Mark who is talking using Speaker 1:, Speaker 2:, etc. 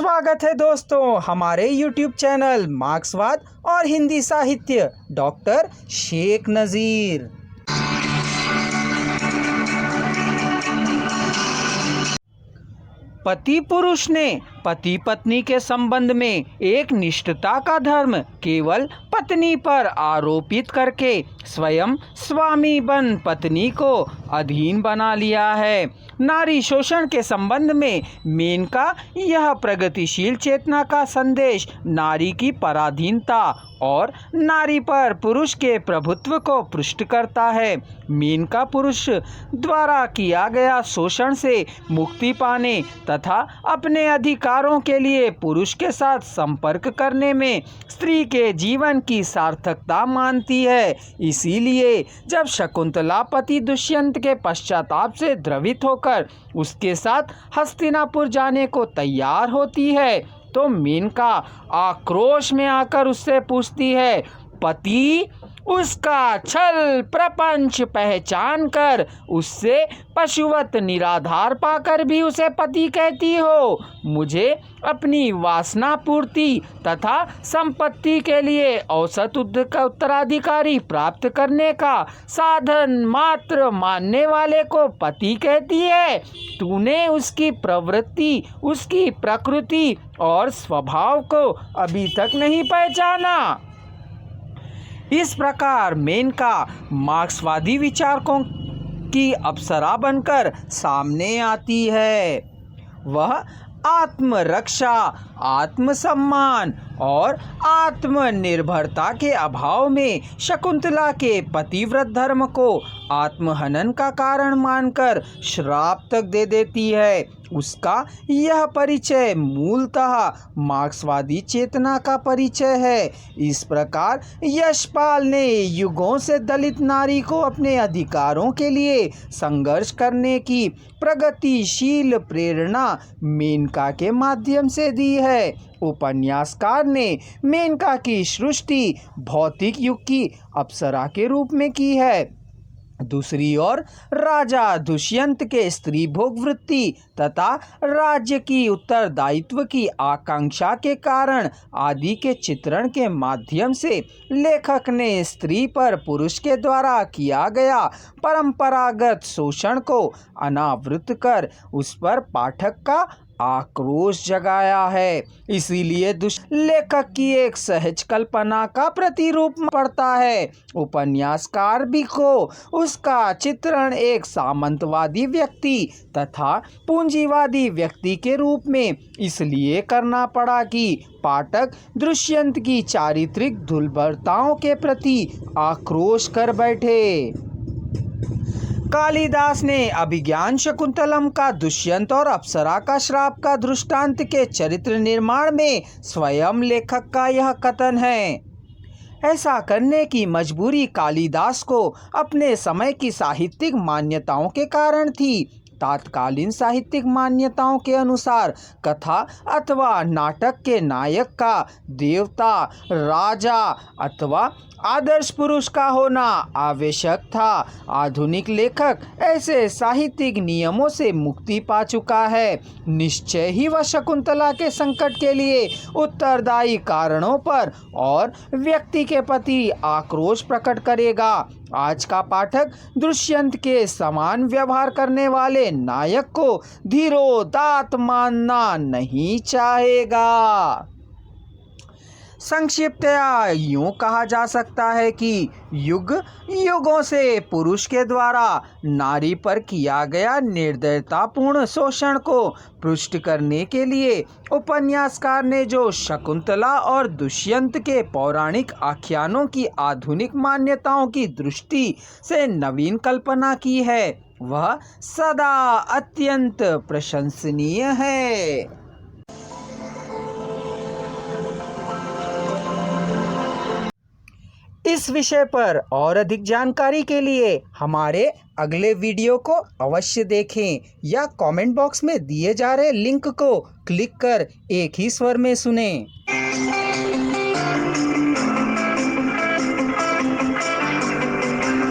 Speaker 1: स्वागत है दोस्तों हमारे YouTube चैनल मार्क्सवाद और हिंदी साहित्य डॉक्टर शेख नज़ीर। पति पुरुष ने पति पत्नी के संबंध में एक निष्ठता का धर्म केवल पत्नी पर आरोपित करके स्वयं स्वामी बन पत्नी को अधीन बना लिया है। नारी शोषण के संबंध में मेनका यह प्रगतिशील चेतना का संदेश नारी की पराधीनता और नारी पर पुरुष के प्रभुत्व को पुष्ट करता है। मेनका पुरुष द्वारा किया गया शोषण से मुक्ति पाने तथा अपने अधिकारों के लिए पुरुष के साथ संपर्क करने में स्त्री के जीवन की सार्थकता मानती है। इसीलिए जब शकुंतला पति दुष्यंत के पश्चाताप से द्रवित होकर उसके साथ हस्तिनापुर जाने को तैयार होती है तो मेनका आक्रोश में आकर उससे पूछती है, पति उसका छल प्रपंच पहचान कर उससे पशुवत निराधार पाकर भी उसे पति कहती हो। मुझे अपनी वासना पूर्ति तथा संपत्ति के लिए औसत उत्तराधिकारी प्राप्त करने का साधन मात्र मानने वाले को पति कहती है। तूने उसकी प्रवृत्ति, उसकी प्रकृति और स्वभाव को अभी तक नहीं पहचाना। इस प्रकार मेनका मार्क्सवादी विचारकों की अप्सरा बनकर सामने आती है। वह आत्मरक्षा, आत्मसम्मान और आत्मनिर्भरता के अभाव में शकुंतला के पतिव्रत धर्म को आत्महनन का कारण मानकर श्राप तक दे देती है। उसका यह परिचय मूलतः मार्क्सवादी चेतना का परिचय है। इस प्रकार यशपाल ने युगों से दलित नारी को अपने अधिकारों के लिए संघर्ष करने की प्रगतिशील प्रेरणा मेनका के माध्यम से दी है। उपन्यासकार ने मेनका की सृष्टि भौतिक युग की अप्सरा के रूप में की है। दूसरी ओर राजा दुष्यंत के स्त्री भोग वृत्ति तथा राज्य की उत्तरदायित्व की आकांक्षा के कारण आदि के चित्रण के माध्यम से लेखक ने स्त्री पर पुरुष के द्वारा किया गया परंपरागत शोषण को अनावृत कर उस पर पाठक का आक्रोश जगाया है। इसीलिए लेखक की एक सहज कल्पना का प्रतिरूप पड़ता है। उपन्यासकार भी को उसका चित्रण एक सामंतवादी व्यक्ति तथा पूंजीवादी व्यक्ति के रूप में इसलिए करना पड़ा कि पाठक दुष्यंत की चारित्रिक दुर्बलताओं के प्रति आक्रोश कर बैठे। कालिदास ने अभिज्ञान शकुंतलम का दुष्यंत और अप्सरा का श्राप का दृष्टांत के चरित्र निर्माण में स्वयं लेखक का यह कथन है। ऐसा करने की मजबूरी कालिदास को अपने समय की साहित्यिक मान्यताओं के कारण थी। तात्कालीन साहित्यिक मान्यताओं के अनुसार कथा अथवा नाटक के नायक का देवता, राजा अथवा आदर्श पुरुष का होना आवश्यक था। आधुनिक लेखक ऐसे साहित्यिक नियमों से मुक्ति पा चुका है। निश्चय ही वह शकुंतला के संकट के लिए उत्तरदायी कारणों पर और व्यक्ति के प्रति आक्रोश प्रकट करेगा। आज का पाठक दुष्यंत के समान व्यवहार करने वाले नायक को धीरोदात्त मानना नहीं चाहेगा। संक्षिप्तया यूँ कहा जा सकता है कि युग युगों से पुरुष के द्वारा नारी पर किया गया निर्दयतापूर्ण शोषण को पुष्ट करने के लिए उपन्यासकार ने जो शकुंतला और दुष्यंत के पौराणिक आख्यानों की आधुनिक मान्यताओं की दृष्टि से नवीन कल्पना की है वह सदा अत्यंत प्रशंसनीय है। इस विषय पर और अधिक जानकारी के लिए हमारे अगले वीडियो को अवश्य देखें या कमेंट बॉक्स में दिए जा रहे लिंक को क्लिक कर एक ही स्वर में सुनें।